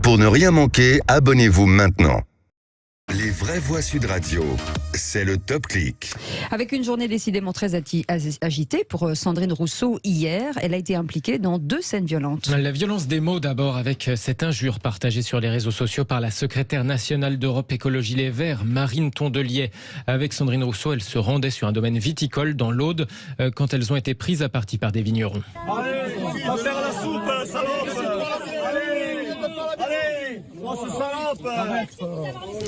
Pour ne rien manquer, abonnez-vous maintenant. Les vraies voix Sud Radio, c'est le Top Clic. Avec une journée décidément très agitée pour Sandrine Rousseau hier, elle a été impliquée dans 2 scènes violentes. La violence des mots d'abord avec cette injure partagée sur les réseaux sociaux par la secrétaire nationale d'Europe Écologie Les Verts, Marine Tondelier. Avec Sandrine Rousseau, elle se rendait sur un domaine viticole dans l'Aude quand elles ont été prises à partie par des vignerons. Allez, on va faire la soupe, salope. Allez, on se salope.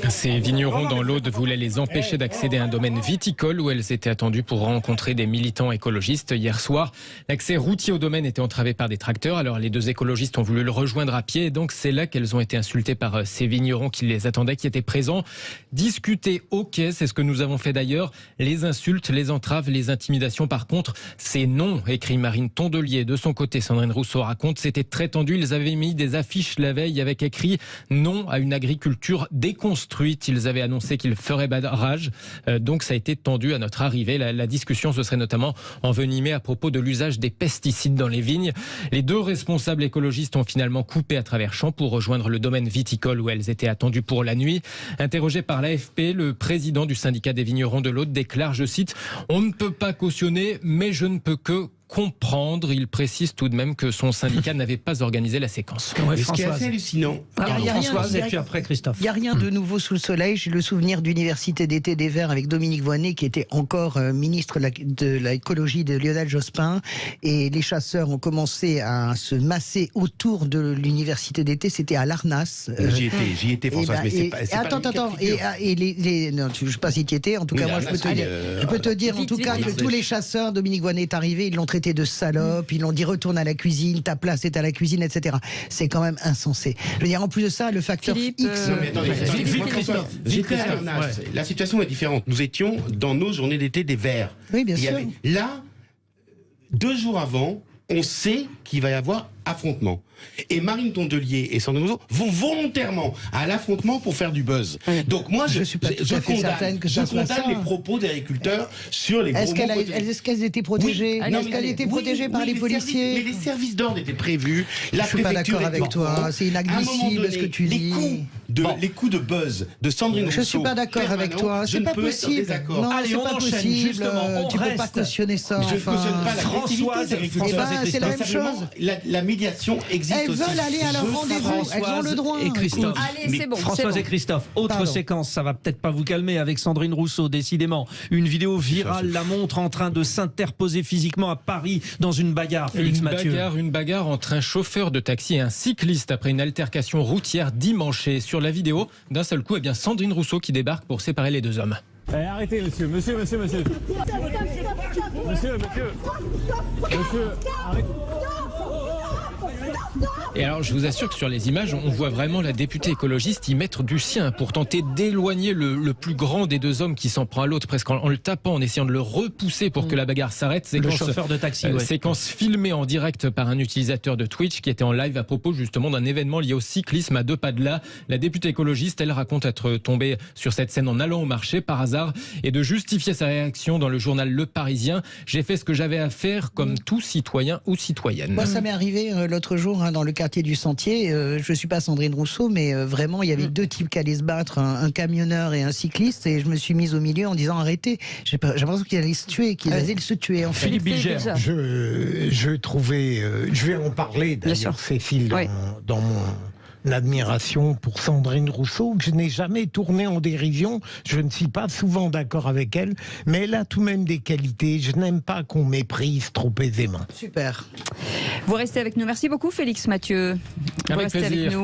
Ces vignerons dans l'Aude voulaient les empêcher d'accéder à un domaine viticole où elles étaient attendues pour rencontrer des militants écologistes. Hier soir, l'accès routier au domaine était entravé par des tracteurs. Alors les 2 écologistes ont voulu le rejoindre à pied et donc c'est là qu'elles ont été insultées par ces vignerons qui les attendaient, qui étaient présents. Discuter, ok, c'est ce que nous avons fait d'ailleurs. Les insultes, les entraves, les intimidations par contre, c'est non, écrit Marine Tondelier. De son côté, Sandrine Rousseau raconte, c'était très tendu. Ils avaient mis des affiches la veille avec écrit non à une agriculture déconstruite. Ils avaient annoncé qu'ils feraient barrage. Donc ça a été tendu à notre arrivée. La discussion se serait notamment envenimée à propos de l'usage des pesticides dans les vignes. Les 2 responsables écologistes ont finalement coupé à travers champs pour rejoindre le domaine viticole où elles étaient attendues pour la nuit. Interrogé par l'AFP, le président du syndicat des vignerons de l'Aude déclare, je cite, « On ne peut pas cautionner, mais je ne peux que comprendre ». Il précise tout de même que son syndicat n'avait pas organisé la séquence. Ouais, ce qui est assez hallucinant. Françoise et puis après Christophe. Il n'y a rien de nouveau sous le soleil. J'ai le souvenir d'Université d'été des Verts avec Dominique Voynet qui était encore ministre de l'écologie de Lionel Jospin. Et les chasseurs ont commencé à se masser autour de l'Université d'été. C'était à Larnas. J'y étais Françoise, mais c'est pas... Attends. Non, je ne sais pas si tu y étais. En tout cas, moi, je peux te dire en tout cas que tous les chasseurs, Dominique Voynet est arrivé, ils l'ont traité de salope, ils l'ont dit retourne à la cuisine, ta place est à la cuisine, etc. C'est quand même insensé. Je veux dire, en plus de ça, le facteur X... La situation est différente. Nous étions dans nos journées d'été des Verts. Oui, bien sûr. Là, 2 jours avant, on sait qu'il va y avoir affrontement. Et Marine Tondelier et Sandrine Rousseau vont volontairement à l'affrontement pour faire du buzz. Donc moi, je condamne les propos des agriculteurs sur les gros mots. Est-ce qu'elles étaient protégées? Est-ce qu'elles étaient protégées par les policiers? Mais les services d'ordre étaient prévus. Je ne suis pas d'accord avec toi. C'est inadmissible ce que tu dis. Les coups de buzz de Sandrine Rousseau. Je ne suis pas d'accord avec toi. C'est pas possible. Non, c'est pas possible. Tu ne peux pas cautionner ça. Je ne cautionne pas Françoise et Christophe. C'est la même chose. La médiation existe aussi. Elles veulent aller à leur rendez-vous. Elles ont le droit. Et Christophe. Allez, c'est bon. Françoise et Christophe. Autre séquence, ça va peut-être pas vous calmer avec Sandrine Rousseau, décidément. Une vidéo virale la montre en train de s'interposer physiquement à Paris dans une bagarre. Félix Mathieu. Une bagarre entre un chauffeur de taxi et un cycliste après une altercation routière dimanche. Et sur la vidéo, d'un seul coup, Sandrine Rousseau qui débarque pour séparer les 2 hommes. Arrêtez, monsieur, arrêtez. Et alors, je vous assure que sur les images, on voit vraiment la députée écologiste y mettre du sien pour tenter d'éloigner le plus grand des 2 hommes qui s'en prend à l'autre, presque en le tapant, en essayant de le repousser pour que la bagarre s'arrête. Le chauffeur de taxi, séquence filmée en direct par un utilisateur de Twitch qui était en live à propos justement d'un événement lié au cyclisme à 2 pas de là. La députée écologiste, elle raconte être tombée sur cette scène en allant au marché par hasard et de justifier sa réaction dans le journal Le Parisien. J'ai fait ce que j'avais à faire comme tout citoyen ou citoyenne. Moi, ça m'est arrivé l'autre jour dans le quartier du Sentier. Je ne suis pas Sandrine Rousseau, mais vraiment, il y avait 2 types qui allaient se battre, un camionneur et un cycliste, et je me suis mise au milieu en disant arrêtez. J'ai l'impression qu'ils allaient se tuer, se tuer. En fait. Philippe Bilger. Je trouvais, je vais en parler d'ailleurs, Cécile, dans mon admiration pour Sandrine Rousseau, que je n'ai jamais tourné en dérision. Je ne suis pas souvent d'accord avec elle, mais elle a tout de même des qualités. Je n'aime pas qu'on méprise trop aisément. Super. Vous restez avec nous. Merci beaucoup, Félix Mathieu. Avec plaisir.